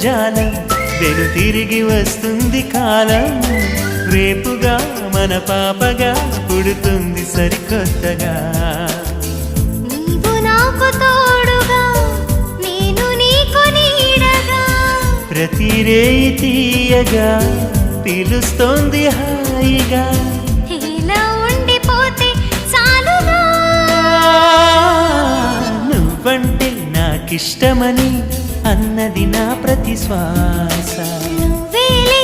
జాలం వెను తిరిగి వస్తుంది కాలం రేపుగా మన పాపగా పుడుతుంది సరికొత్తగా నీవు నాకు తోడుగా నేను నీకు నీడగా ప్రతి రేయి తీయగా పిలుస్తోంది హాయిగా ఇలా ఉండిపోతే చాలుగా నువ్వంటే నాకిష్టమని అన్నది నా ప్రతి శ్వాస నువ్వేలే